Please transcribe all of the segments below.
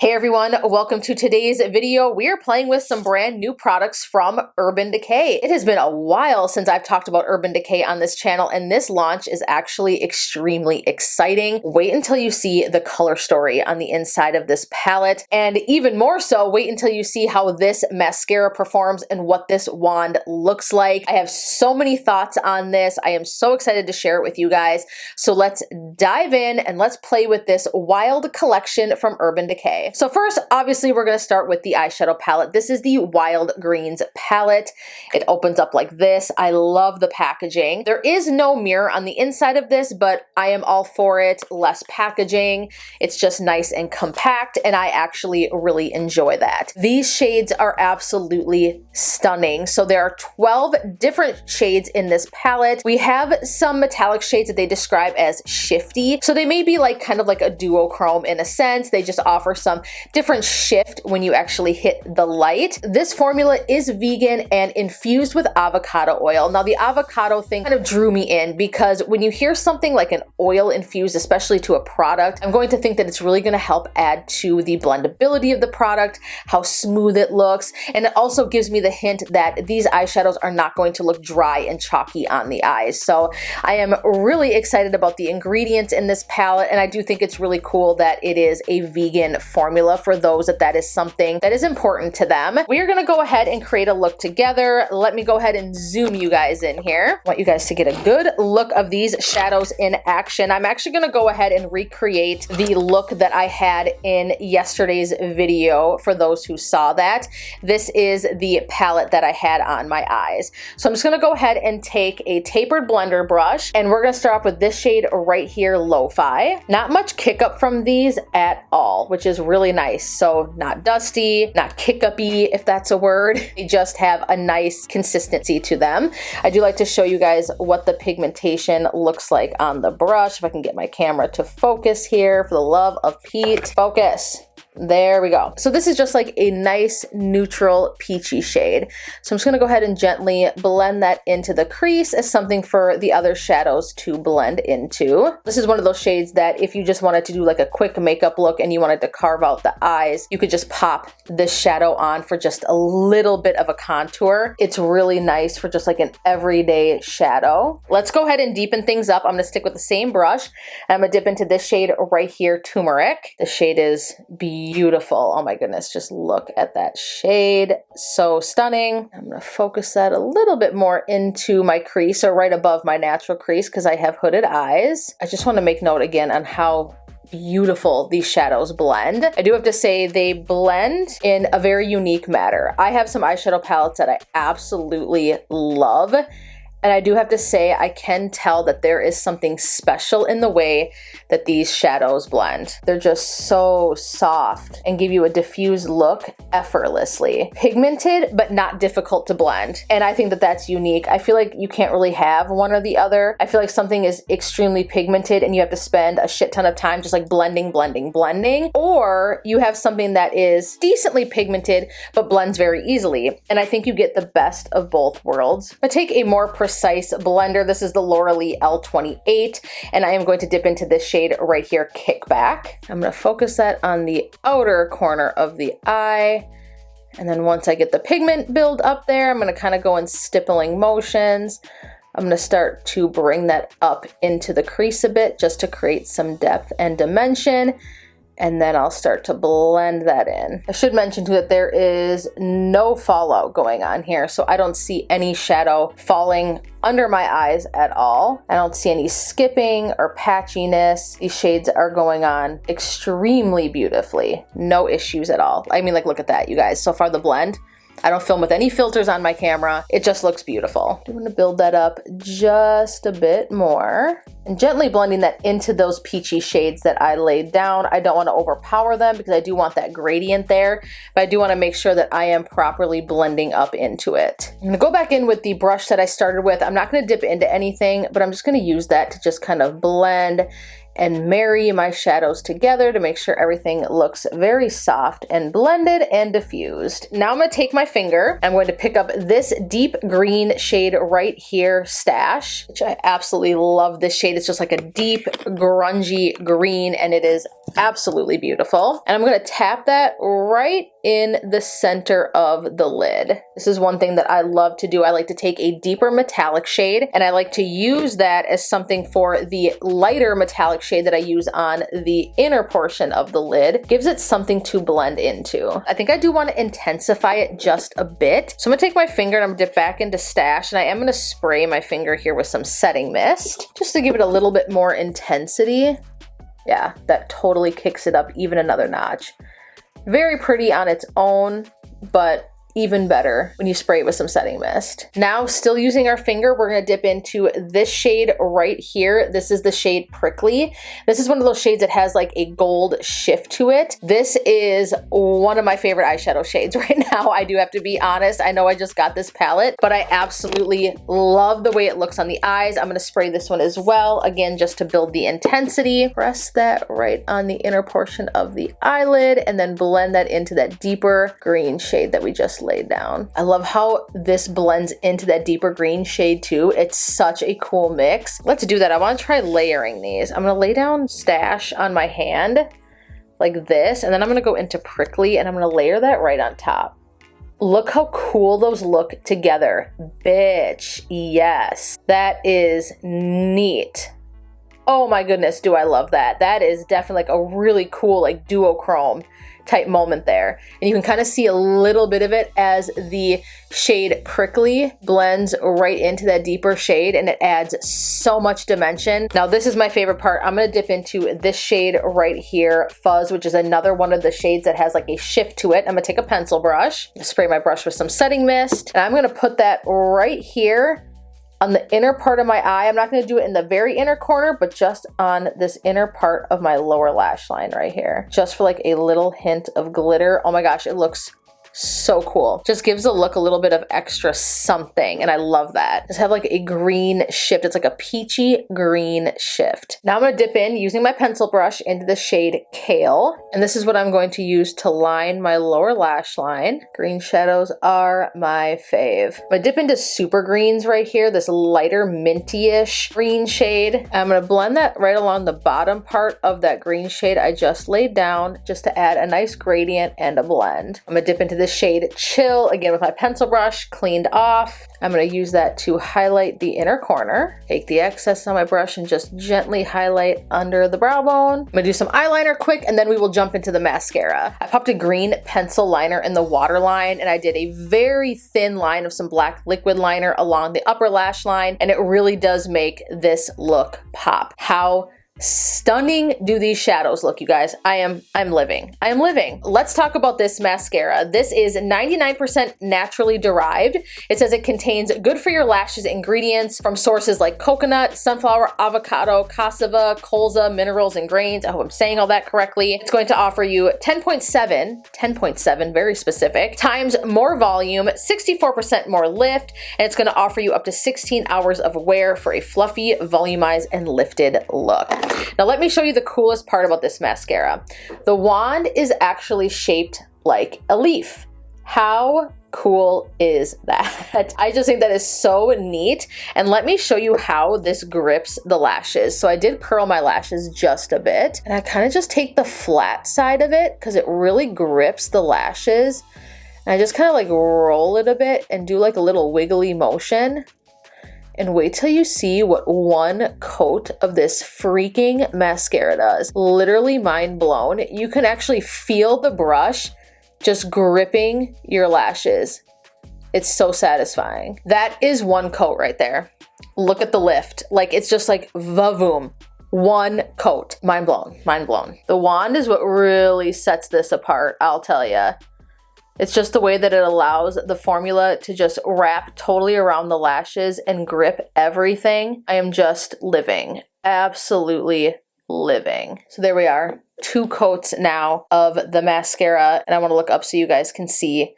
Hey everyone, welcome to today's video. We are playing with some brand new products from Urban Decay. It has been a while since I've talked about Urban Decay on this channel, and this launch is actually extremely exciting. Wait until you see the color story on the inside of this palette, and even more so, wait until you see how this mascara performs and what this wand looks like. I have so many thoughts on this. I am so excited to share it with you guys. So let's dive in and let's play with this wild collection from Urban Decay. So first, obviously, we're going to start with the eyeshadow palette. This is the Wild Greens palette. It opens up like this. I love the packaging. There is no mirror on the inside of this, but I am all for it. Less packaging. It's just nice and compact, and I actually really enjoy that. These shades are absolutely stunning. So there are 12 different shades in this palette. We have some metallic shades that they describe as shifty. So they may be like kind of like a duochrome in a sense. They just offer some different shift when you actually hit the light. This formula is vegan and infused with avocado oil. Now the avocado thing kind of drew me in because when you hear something like an oil infused, especially to a product, I'm going to think that it's really going to help add to the blendability of the product, how smooth it looks, and it also gives me the hint that these eyeshadows are not going to look dry and chalky on the eyes. So I am really excited about the ingredients in this palette, and I do think it's really cool that it is a vegan formula for those that is something that is important to them. We are going to go ahead and create a look together. Let me go ahead and zoom you guys in here. I want you guys to get a good look of these shadows in action. I'm actually going to go ahead and recreate the look that I had in yesterday's video for those who saw that. This is the palette that I had on my eyes. So I'm just going to go ahead and take a tapered blender brush, and we're going to start off with this shade right here, Lo-Fi. Not much kick up from these at all, which is really nice. So not dusty, not kick-uppy, if that's a word. They just have a nice consistency to them. I do like to show you guys what the pigmentation looks like on the brush. If I can get my camera to focus here, for the love of Pete. Focus. There we go. So this is just like a nice neutral peachy shade. So I'm just gonna go ahead and gently blend that into the crease as something for the other shadows to blend into. This is one of those shades that if you just wanted to do like a quick makeup look and you wanted to carve out the eyes, you could just pop this shadow on for just a little bit of a contour. It's really nice for just like an everyday shadow. Let's go ahead and deepen things up. I'm gonna stick with the same brush. I'm gonna dip into this shade right here, Turmeric. The shade is beautiful. Oh my goodness, just look at that shade. So stunning. I'm going to focus that a little bit more into my crease, or right above my natural crease, because I have hooded eyes. I just want to make note again on how beautiful these shadows blend. I do have to say they blend in a very unique manner. I have some eyeshadow palettes that I absolutely love, and I do have to say I can tell that there is something special in the way that these shadows blend. They're just so soft and give you a diffused look effortlessly. Pigmented, but not difficult to blend. And I think that that's unique. I feel like you can't really have one or the other. I feel like something is extremely pigmented and you have to spend a shit ton of time just like blending. Or you have something that is decently pigmented, but blends very easily. And I think you get the best of both worlds. I take a more precise blender. This is the Laura Lee L28, and I am going to dip into this shade right here, Kickback. I'm going to focus that on the outer corner of the eye, and then once I get the pigment build up there, I'm going to kind of go in stippling motions. I'm going to start to bring that up into the crease a bit just to create some depth and dimension. And then I'll start to blend that in. I should mention too that there is no fallout going on here, so I don't see any shadow falling under my eyes at all. I don't see any skipping or patchiness. These shades are going on extremely beautifully. No issues at all. I mean, like, look at that, you guys. So far the blend, I don't film with any filters on my camera. It just looks beautiful. I'm gonna build that up just a bit more and gently blending that into those peachy shades that I laid down. I don't wanna overpower them because I do want that gradient there, but I do wanna make sure that I am properly blending up into it. I'm gonna go back in with the brush that I started with. I'm not gonna dip into anything, but I'm just gonna use that to just kind of blend and marry my shadows together to make sure everything looks very soft and blended and diffused. Now I'm going to take my finger. I'm going to pick up this deep green shade right here, Stash, which I absolutely love this shade. It's just like a deep, grungy green, and it is absolutely beautiful. And I'm gonna tap that right in the center of the lid. This is one thing that I love to do. I like to take a deeper metallic shade, and I like to use that as something for the lighter metallic shade that I use on the inner portion of the lid. Gives it something to blend into. I think I do want to intensify it just a bit. So I'm gonna take my finger and I'm gonna dip back into Stash, and I am gonna spray my finger here with some setting mist, just to give it a little bit more intensity. Yeah, that totally kicks it up even another notch. Very pretty on its own, but even better when you spray it with some setting mist. Now, still using our finger, we're gonna dip into this shade right here. This is the shade Prickly. This is one of those shades that has like a gold shift to it. This is one of my favorite eyeshadow shades right now. I do have to be honest. I know I just got this palette, but I absolutely love the way it looks on the eyes. I'm gonna spray this one as well, again, just to build the intensity. Press that right on the inner portion of the eyelid, and then blend that into that deeper green shade that we just laid down. I love how this blends into that deeper green shade too. It's such a cool mix. Let's do that. I want to try layering these. I'm going to lay down Stash on my hand like this, and then I'm going to go into Prickly, and I'm going to layer that right on top. Look how cool those look together. Bitch, yes. That is neat. Oh my goodness, do I love that. That is definitely like a really cool like duochrome type moment there. And you can kind of see a little bit of it as the shade Prickly blends right into that deeper shade, and it adds so much dimension. Now this is my favorite part. I'm gonna dip into this shade right here, Fuzz, which is another one of the shades that has like a shift to it. I'm gonna take a pencil brush, spray my brush with some setting mist, and I'm gonna put that right here on the inner part of my eye. I'm not going to do it in the very inner corner, but just on this inner part of my lower lash line right here. Just for like a little hint of glitter. Oh my gosh, it looks so cool. Just gives the look a little bit of extra something, and I love that. Just have like a green shift. It's like a peachy green shift. Now I'm going to dip in using my pencil brush into the shade Kale, and this is what I'm going to use to line my lower lash line. Green shadows are my fave. I'm going to dip into Super Greens right here, this lighter minty-ish green shade. I'm going to blend that right along the bottom part of that green shade I just laid down, just to add a nice gradient and a blend. I'm going to dip into this shade Chill, again with my pencil brush cleaned off. I'm going to use that to highlight the inner corner. Take the excess on my brush and just gently highlight under the brow bone. I'm going to do some eyeliner quick, and then we will jump into the mascara. I popped a green pencil liner in the waterline, and I did a very thin line of some black liquid liner along the upper lash line, and it really does make this look pop. How stunning do these shadows look, you guys. I'm living. I am living. Let's talk about this mascara. This is 99% naturally derived. It says it contains good for your lashes ingredients from sources like coconut, sunflower, avocado, cassava, colza, minerals, and grains. I hope I'm saying all that correctly. It's going to offer you 10.7, very specific, times more volume, 64% more lift, and it's going to offer you up to 16 hours of wear for a fluffy, volumized, and lifted look. Now let me show you the coolest part about this mascara. The wand is actually shaped like a leaf. How cool is that? I just think that is so neat. And let me show you how this grips the lashes. So I did curl my lashes just a bit, and I kind of just take the flat side of it because it really grips the lashes. And I just kind of like roll it a bit and do like a little wiggly motion. And wait till you see what one coat of this freaking mascara does. Literally mind blown. You can actually feel the brush just gripping your lashes. It's so satisfying. That is one coat right there. Look at the lift. Like, it's just like va-voom. One coat. Mind blown. Mind blown. The wand is what really sets this apart, I'll tell ya. It's just the way that it allows the formula to just wrap totally around the lashes and grip everything. I am just living. Absolutely living. So there we are. 2 coats now of the mascara, and I want to look up so you guys can see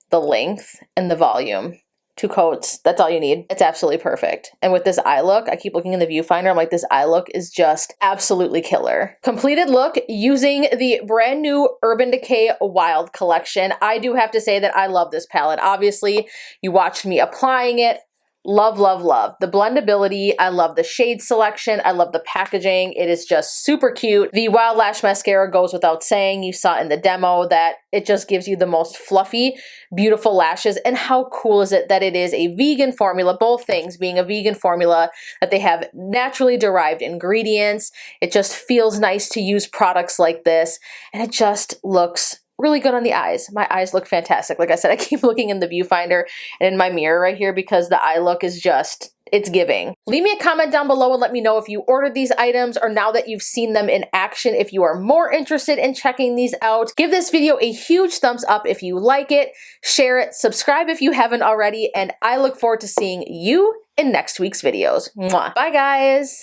the length and the volume. 2 coats, that's all you need. It's absolutely perfect. And with this eye look, I keep looking in the viewfinder, I'm like, this eye look is just absolutely killer. Completed look using the brand new Urban Decay Wild collection. I do have to say that I love this palette. Obviously, you watched me applying it. Love, love, love. The blendability, I love the shade selection, I love the packaging, it is just super cute. The Wild Lash Mascara goes without saying, you saw in the demo that it just gives you the most fluffy, beautiful lashes, and how cool is it that it is a vegan formula, both things being a vegan formula, that they have naturally derived ingredients. It just feels nice to use products like this, and it just looks really good on the eyes. My eyes look fantastic. Like I said, I keep looking in the viewfinder and in my mirror right here because the eye look is just, it's giving. Leave me a comment down below and let me know if you ordered these items or now that you've seen them in action, if you are more interested in checking these out. Give this video a huge thumbs up if you like it, share it, subscribe if you haven't already, and I look forward to seeing you in next week's videos. Mwah. Bye guys!